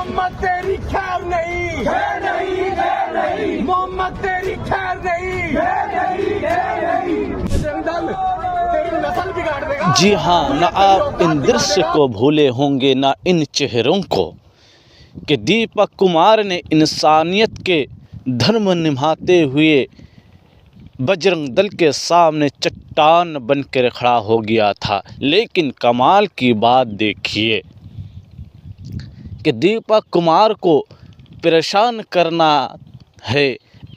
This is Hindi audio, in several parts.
मोहम्मद तेरी खैर नहीं, खैर नहीं, खैर नहीं, मोहम्मद तेरी खैर नहीं, खैर नहीं, खैर नहीं। तेरी नस्ल बिगाड़ देगा। जी हाँ, न आप इन दृश्य को भूले होंगे न इन चेहरों को, कि दीपक कुमार ने इंसानियत के धर्म निभाते हुए बजरंग दल के सामने चट्टान बनकर खड़ा हो गया था। लेकिन कमाल की बात देखिए कि दीपक कुमार को परेशान करना है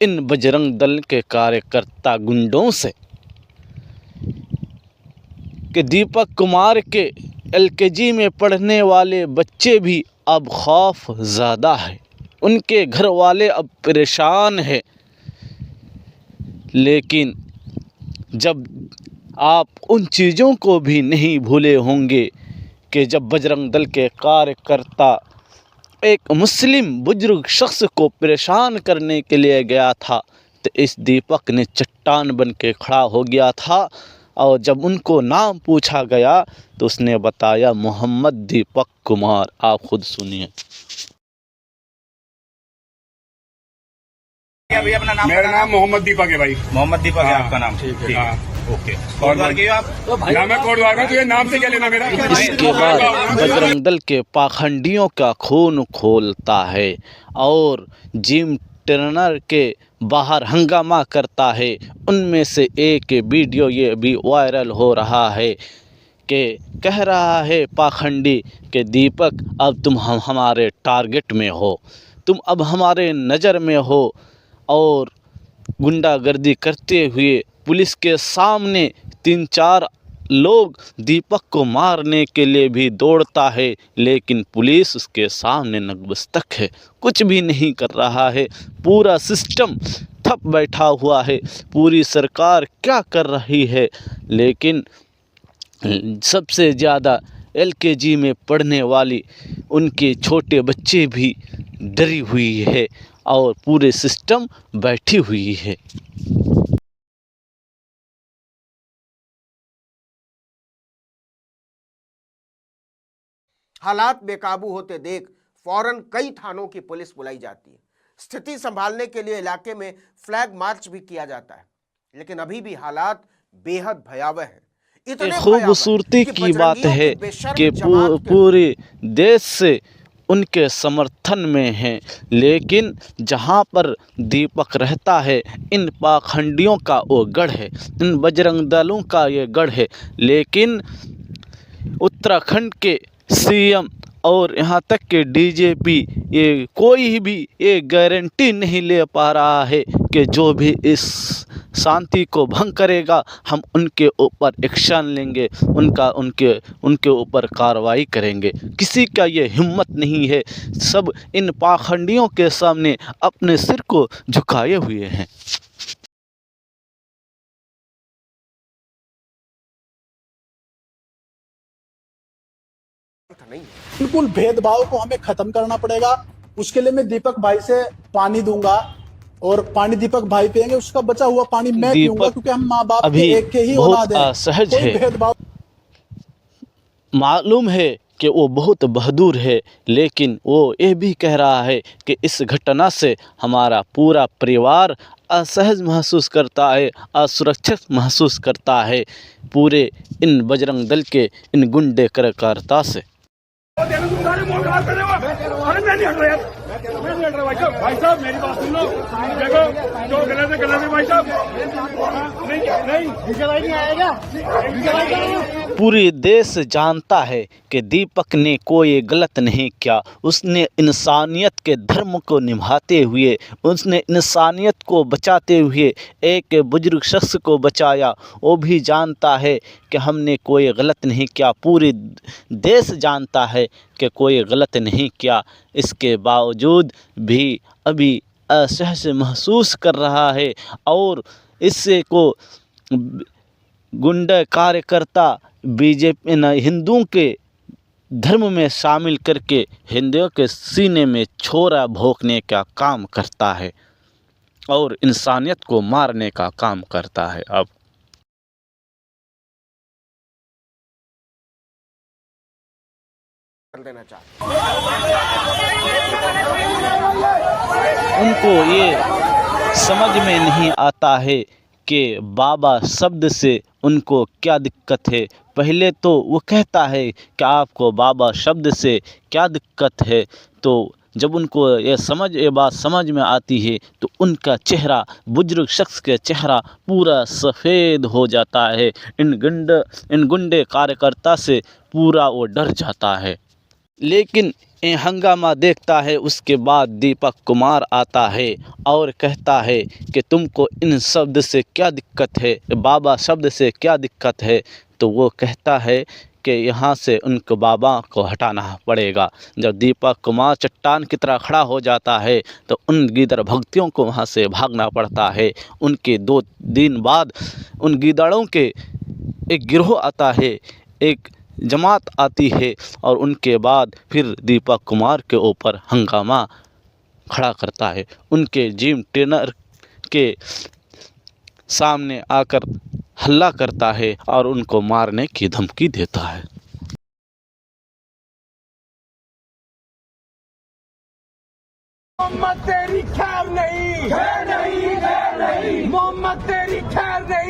इन बजरंग दल के कार्यकर्ता गुंडों से, कि दीपक कुमार के एलकेजी में पढ़ने वाले बच्चे भी अब खौफ ज़्यादा है, उनके घर वाले अब परेशान हैं। लेकिन जब आप उन चीज़ों को भी नहीं भूले होंगे कि जब बजरंग दल के कार्यकर्ता एक मुस्लिम बुजुर्ग शख्स को परेशान करने के लिए गया था, तो इस दीपक ने चट्टान बन के खड़ा हो गया था। और जब उनको नाम पूछा गया तो उसने बताया मोहम्मद दीपक कुमार। आप खुद सुनिए। अभी अपना नाम? मेरा नाम मोहम्मद दीपक है भाई। मोहम्मद दीपक है आपका नाम? ठीक है। ओके। कोटद्वार के हो आप? ना मैं कोटद्वार में, तुझे नाम से क्या लेना मेरा? इसके बाद बजरंग दल के पाखंडियों का खून खोलता है और जिम ट्रेनर के बाहर हंगामा करता है। उनमें से एक वीडियो ये भी वायरल हो रहा है कि कह रहा है पाखंडी कि दीपक अब तुम हमारे टारगेट में हो, तुम अब हमारे नज़र में हो। और गुंडागर्दी करते हुए पुलिस के सामने 3-4 लोग दीपक को मारने के लिए भी दौड़ता है, लेकिन पुलिस उसके सामने नतमस्तक है, कुछ भी नहीं कर रहा है। पूरा सिस्टम ठप बैठा हुआ है, पूरी सरकार क्या कर रही है। लेकिन सबसे ज़्यादा एलकेजी में पढ़ने वाली उनके छोटे बच्चे भी डरी हुई है और पूरे सिस्टम बैठी हुई है। हालात बेकाबू होते देख फौरन कई थानों की पुलिस बुलाई जाती है। स्थिति संभालने के लिए इलाके में फ्लैग मार्च भी किया जाता है, लेकिन अभी भी हालात बेहद भयावह हैं। इतने खूबसूरती की बात है कि पूरे देश से उनके समर्थन में हैं, लेकिन जहां पर दीपक रहता है इन पाखंडियों का वो गढ़ है, इन बजरंग दलों का ये गढ़ है। लेकिन उत्तराखंड के सीएम और यहाँ तक के डीजीपी ये कोई भी ये गारंटी नहीं ले पा रहा है कि जो भी इस शांति को भंग करेगा हम उनके ऊपर एक्शन लेंगे, उनके ऊपर कार्रवाई करेंगे। किसी का ये हिम्मत नहीं है, सब इन पाखंडियों के सामने अपने सिर को झुकाए हुए हैं। बिल्कुल भेदभाव को हमें खत्म करना पड़ेगा। उसके लिए मैं दीपक भाई से पानी दूंगा और पानी दीपक भाई पियेंगे, उसका बचा हुआ पानी मैं पीऊंगा, क्योंकि हम माँ बाप के एक के ही औलाद हैं। असहज है, भेदभाव मालूम है कि वो बहुत बहादुर है, लेकिन वो ये भी कह रहा है कि इस घटना से हमारा पूरा परिवार असहज महसूस करता है, असुरक्षित महसूस करता है पूरे इन बजरंग दल के इन गुंडे कार्यकर्ता से। अरे मैं नहीं हट रहा यार, मैं नहीं हट रहा भाई साहब मेरी बात सुन लो। देखो जो गलत है भाई साहब, नहीं आएगा। पूरे देश जानता है कि दीपक ने कोई गलत नहीं किया, उसने इंसानियत के धर्म को निभाते हुए, उसने इंसानियत को बचाते हुए एक बुजुर्ग शख्स को बचाया। वो भी जानता है कि हमने कोई गलत नहीं किया, पूरे देश जानता है कि कोई गलत नहीं किया। इसके बावजूद भी अभी असहज महसूस कर रहा है और इससे को गुंडा कार्यकर्ता बीजेपी हिंदुओं के धर्म में शामिल करके हिंदुओं के सीने में छोरा भोंकने का काम करता है और इंसानियत को मारने का काम करता है। अब कर देना चाहते उनको ये समझ में नहीं आता है कि बाबा शब्द से उनको क्या दिक्कत है। पहले तो वो कहता है कि आपको बाबा शब्द से क्या दिक्कत है, तो जब उनको ये बात समझ में आती है तो उनका चेहरा, बुजुर्ग शख्स के चेहरा पूरा सफ़ेद हो जाता है। इन गुंडे कार्यकर्ता से पूरा वो डर जाता है। लेकिन ये हंगामा देखता है। उसके बाद दीपक कुमार आता है और कहता है कि तुमको इन शब्द से क्या दिक्कत है, बाबा शब्द से क्या दिक्कत है। तो वो कहता है कि यहाँ से उनको बाबा को हटाना पड़ेगा। जब दीपक कुमार चट्टान की तरह खड़ा हो जाता है तो उन गीदड़ भक्तियों को वहाँ से भागना पड़ता है। उनके 2 दिन बाद उन गीदड़ों के एक गिरोह आता है, एक जमात आती है और उनके बाद फिर दीपक कुमार के ऊपर हंगामा खड़ा करता है। उनके जिम ट्रेनर के सामने आकर हल्ला करता है और उनको मारने की धमकी देता है। मोहम्मद तेरी खैर नहीं, मोहम्मद तेरी खैर नहीं।